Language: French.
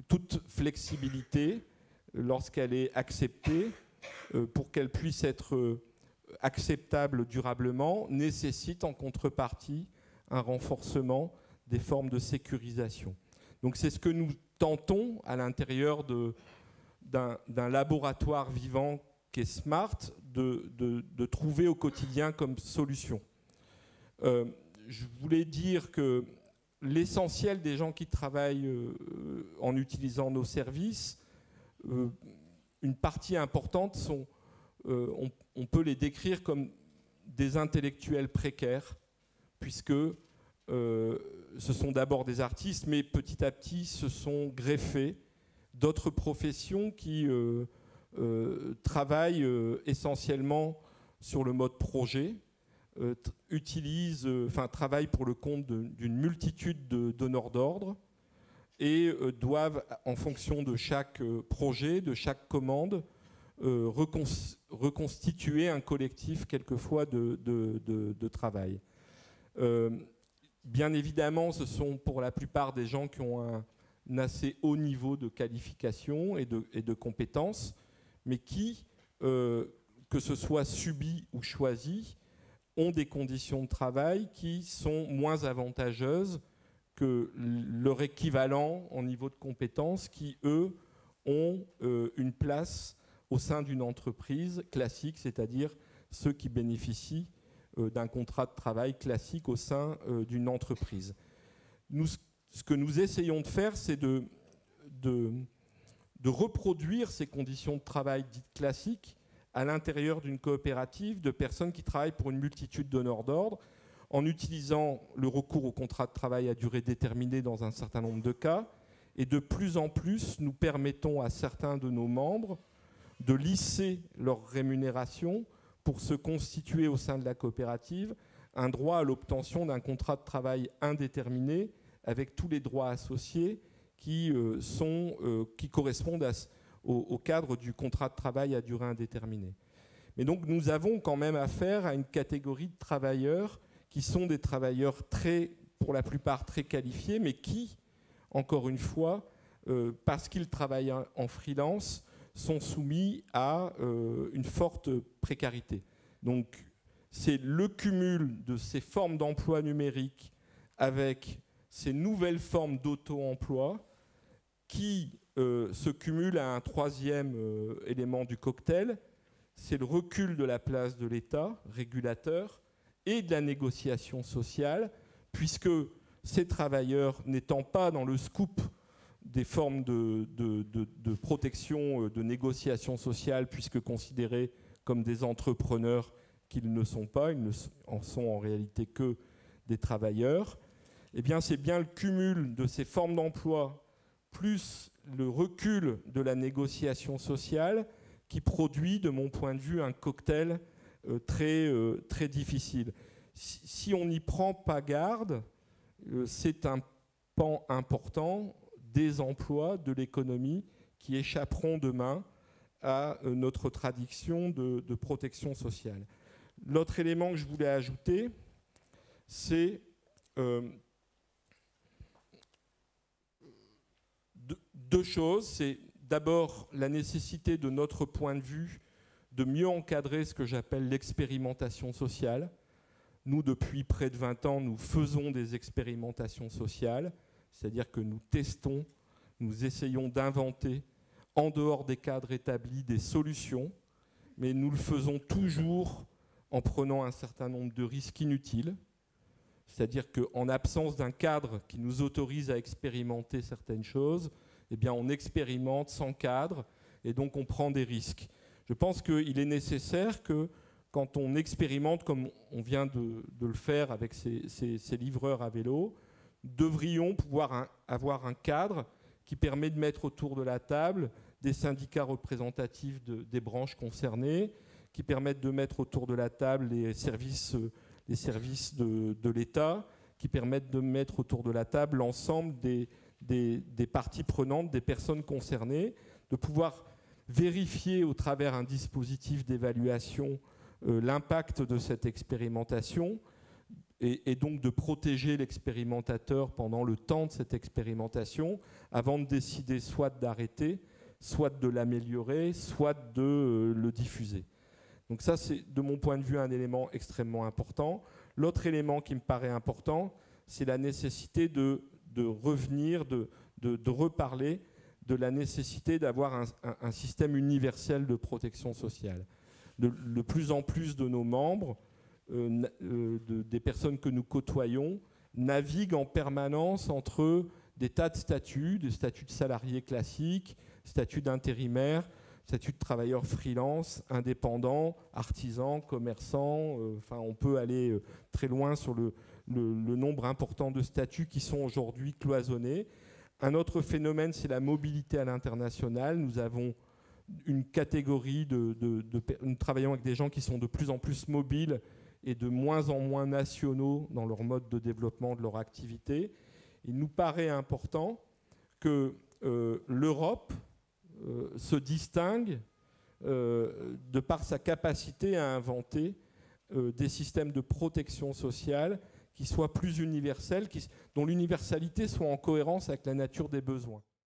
toute flexibilité, lorsqu'elle est acceptée, pour qu'elle puisse être acceptable durablement, nécessite en contrepartie un renforcement des formes de sécurisation. Donc c'est ce que nous tentons à l'intérieur d'un laboratoire vivant qui est Smart de trouver au quotidien comme solution. Je voulais dire que l'essentiel des gens qui travaillent en utilisant nos services, une partie importante sont, on peut les décrire comme des intellectuels précaires, puisque ce sont d'abord des artistes, mais petit à petit se sont greffés d'autres professions qui travaillent essentiellement sur le mode projet, travaillent pour le compte d'une multitude de donneurs d'ordre et doivent, en fonction de chaque projet, de chaque commande, reconstituer un collectif quelquefois de travail. Bien évidemment, ce sont pour la plupart des gens qui ont un assez haut niveau de qualification et de compétences, mais qui, que ce soit subis ou choisis, ont des conditions de travail qui sont moins avantageuses que leur équivalent en niveau de compétences qui, eux, ont une place au sein d'une entreprise classique, c'est-à-dire ceux qui bénéficient d'un contrat de travail classique au sein d'une entreprise. Ce que nous essayons de faire, c'est de reproduire ces conditions de travail dites classiques à l'intérieur d'une coopérative de personnes qui travaillent pour une multitude de donneurs d'ordre, en utilisant le recours au contrat de travail à durée déterminée dans un certain nombre de cas. Et de plus en plus, nous permettons à certains de nos membres de lisser leur rémunération pour se constituer au sein de la coopérative un droit à l'obtention d'un contrat de travail indéterminé avec tous les droits associés qui correspondent au cadre du contrat de travail à durée indéterminée. Mais donc nous avons quand même affaire à une catégorie de travailleurs qui sont des travailleurs pour la plupart très qualifiés, mais qui, encore une fois, parce qu'ils travaillent en freelance, sont soumis à une forte précarité. Donc c'est le cumul de ces formes d'emploi numérique avec ces nouvelles formes d'auto-emploi qui se cumulent à un troisième élément du cocktail, c'est le recul de la place de l'État régulateur et de la négociation sociale, puisque ces travailleurs n'étant pas dans le scoop des formes de protection, de négociation sociale, puisque considérés comme des entrepreneurs qu'ils ne sont pas, ils ne en sont en réalité que des travailleurs, eh bien c'est bien le cumul de ces formes d'emploi plus le recul de la négociation sociale qui produit, de mon point de vue, un cocktail très difficile. Si on n'y prend pas garde, c'est un pan important des emplois de l'économie qui échapperont demain à notre tradition de protection sociale. L'autre élément que je voulais ajouter, c'est deux choses. C'est d'abord la nécessité de notre point de vue de mieux encadrer ce que j'appelle l'expérimentation sociale. Nous, depuis près de 20 ans, nous faisons des expérimentations sociales, c'est-à-dire que nous testons, nous essayons d'inventer, en dehors des cadres établis, des solutions, mais nous le faisons toujours en prenant un certain nombre de risques inutiles, c'est-à-dire qu'en absence d'un cadre qui nous autorise à expérimenter certaines choses, eh bien on expérimente sans cadre et donc on prend des risques. Je pense qu'il est nécessaire que quand on expérimente, comme on vient de le faire avec ces livreurs à vélo, devrions pouvoir avoir un cadre qui permet de mettre autour de la table des syndicats représentatifs des branches concernées, qui permettent de mettre autour de la table les services de l'État, qui permettent de mettre autour de la table l'ensemble des parties prenantes, des personnes concernées, de pouvoir vérifier au travers un dispositif d'évaluation l'impact de cette expérimentation, et donc de protéger l'expérimentateur pendant le temps de cette expérimentation, avant de décider soit d'arrêter, soit de l'améliorer, soit de le diffuser. Donc ça, c'est de mon point de vue un élément extrêmement important. L'autre élément qui me paraît important, c'est la nécessité de revenir, de reparler de la nécessité d'avoir un système universel de protection sociale. De plus en plus de nos membres, des personnes que nous côtoyons, naviguent en permanence entre des tas de statuts, des statuts de salariés classiques, statuts d'intérimaires, statuts de travailleurs freelance, indépendants, artisans, commerçants. Enfin, on peut aller très loin sur le nombre important de statuts qui sont aujourd'hui cloisonnés. Un autre phénomène, c'est la mobilité à l'international. Nous avons une catégorie nous travaillons avec des gens qui sont de plus en plus mobiles et de moins en moins nationaux dans leur mode de développement de leur activité. Il nous paraît important que l'Europe se distingue de par sa capacité à inventer des systèmes de protection sociale qui soient plus universels, dont l'universalité soit en cohérence avec la nature des besoins.